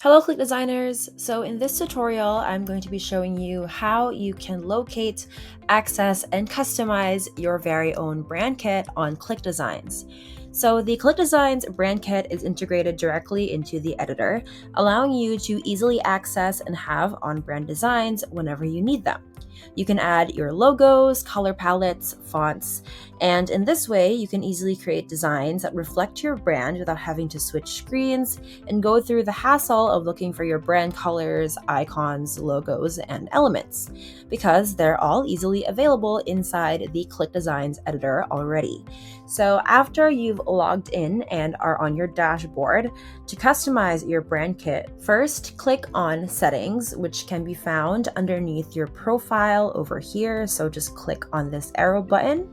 Hello Click Designers! So in this tutorial, I'm going to be showing you how you can locate, access, and customize your very own brand kit on ClickDesigns. So the ClickDesigns Brand Kit is integrated directly into the editor, allowing you to easily access and have on-brand designs whenever you need them. You can add your logos, color palettes, fonts, and in this way, you can easily create designs that reflect your brand without having to switch screens and go through the hassle of looking for your brand colors, icons, logos, and elements, because they're all easily available inside the ClickDesigns editor already. So after you've logged in and are on your dashboard, to customize your brand kit, first click on Settings, which can be found underneath your profile over here. So just click on this arrow button,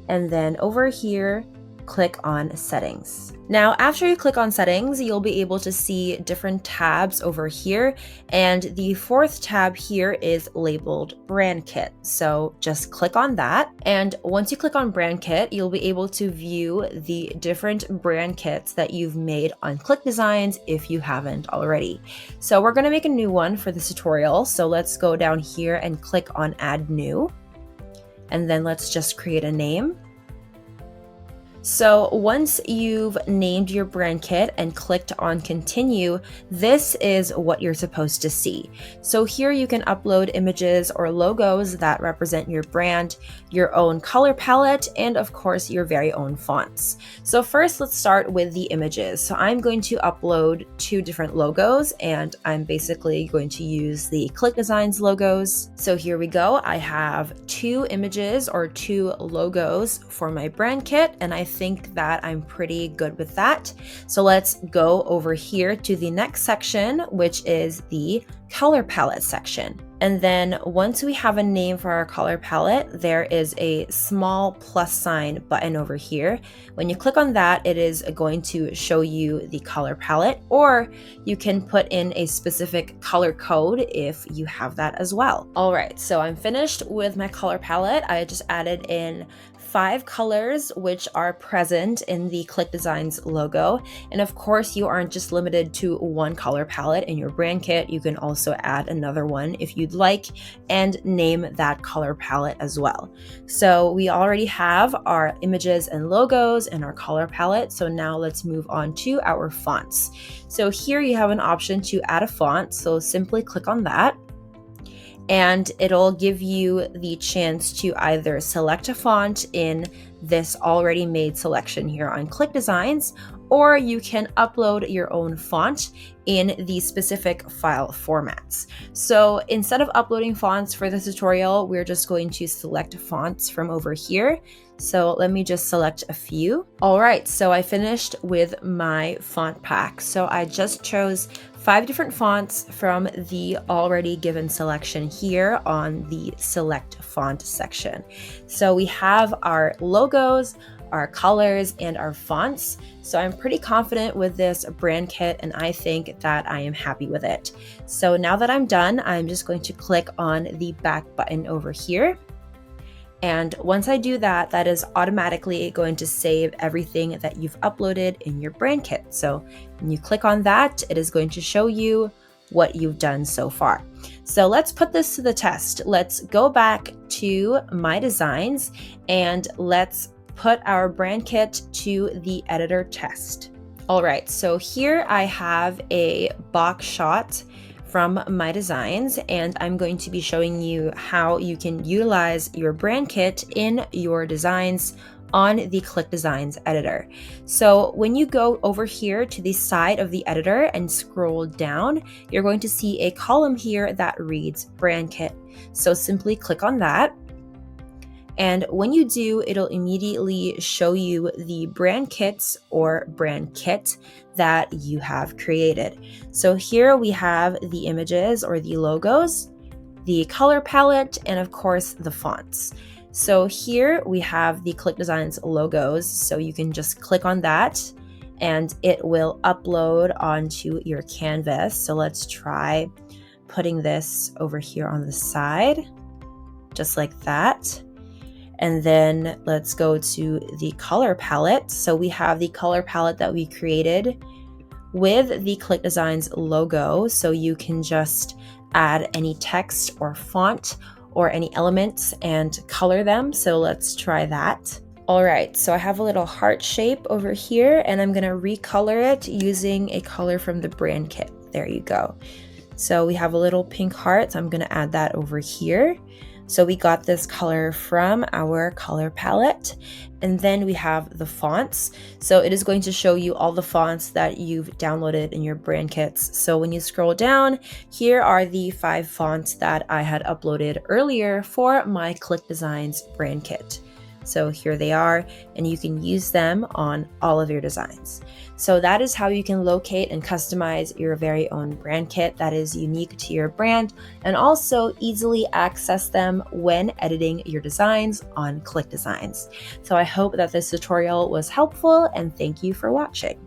and then over here, click on Settings. Now, after you click on Settings, you'll be able to see different tabs over here, and the fourth tab here is labeled Brand Kit. So just click on that, and once you click on Brand Kit, you'll be able to view the different brand kits that you've made on ClickDesigns if you haven't already. So we're going to make a new one for this tutorial. So let's go down here and click on Add New, and then let's just create a name. So once you've named your brand kit and clicked on continue, this is what you're supposed to see. So here you can upload images or logos that represent your brand, your own color palette, and of course your very own fonts. So first let's start with the images. So I'm going to upload two different logos, and I'm basically going to use the ClickDesigns logos. So here we go. I have two images or two logos for my brand kit, and I think that I'm pretty good with that. So let's go over here to the next section, which is the color palette section. And then once we have a name for our color palette, there is a small plus sign button over here. When you click on that, it is going to show you the color palette, or you can put in a specific color code if you have that as well. All right, so I'm finished with my color palette. I just added in 5 colors which are present in the ClickDesigns logo. And of course, you aren't just limited to one color palette in your brand kit. You can also add another one if you'd like and name that color palette as well. So we already have our images and logos and our color palette. So now let's move on to our fonts. So here you have an option to add a font. So simply click on that, and it'll give you the chance to either select a font in this already made selection here on ClickDesigns, or you can upload your own font in the specific file formats. So instead of uploading fonts for this tutorial, we're just going to select fonts from over here. So let me just select a few. All right, so I finished with my font pack. So I just chose 5 different fonts from the already given selection here on the select font section. So we have our logos, our colors, and our fonts. So I'm pretty confident with this brand kit, and I think that I am happy with it. So now that I'm done, I'm just going to click on the back button over here. And once I do that, that is automatically going to save everything that you've uploaded in your brand kit. So when you click on that, it is going to show you what you've done so far. So let's put this to the test. Let's go back to My Designs and let's put our brand kit to the editor test. All right, so here I have a box shot from My Designs, and I'm going to be showing you how you can utilize your brand kit in your designs on the ClickDesigns editor. So when you go over here to the side of the editor and scroll down, you're going to see a column here that reads Brand Kit. So simply click on that. And when you do, it'll immediately show you the brand kits or brand kit that you have created. So here we have the images or the logos, the color palette, and of course the fonts. So here we have the ClickDesigns logos. So you can just click on that and it will upload onto your canvas. So let's try putting this over here on the side, just like that. And then let's go to the color palette. So we have the color palette that we created with the ClickDesigns logo, so you can just add any text or font or any elements and color them. So let's try that. All right, so I have a little heart shape over here and I'm gonna recolor it using a color from the brand kit. There you go. So we have a little pink heart, so I'm gonna add that over here. So we got this color from our color palette. And then we have the fonts. So it is going to show you all the fonts that you've downloaded in your brand kits. So when you scroll down, here are the 5 fonts that I had uploaded earlier for my ClickDesigns brand kit. So here they are, and you can use them on all of your designs. So that is how you can locate and customize your very own brand kit that is unique to your brand, and also easily access them when editing your designs on ClickDesigns. So I hope that this tutorial was helpful, and thank you for watching.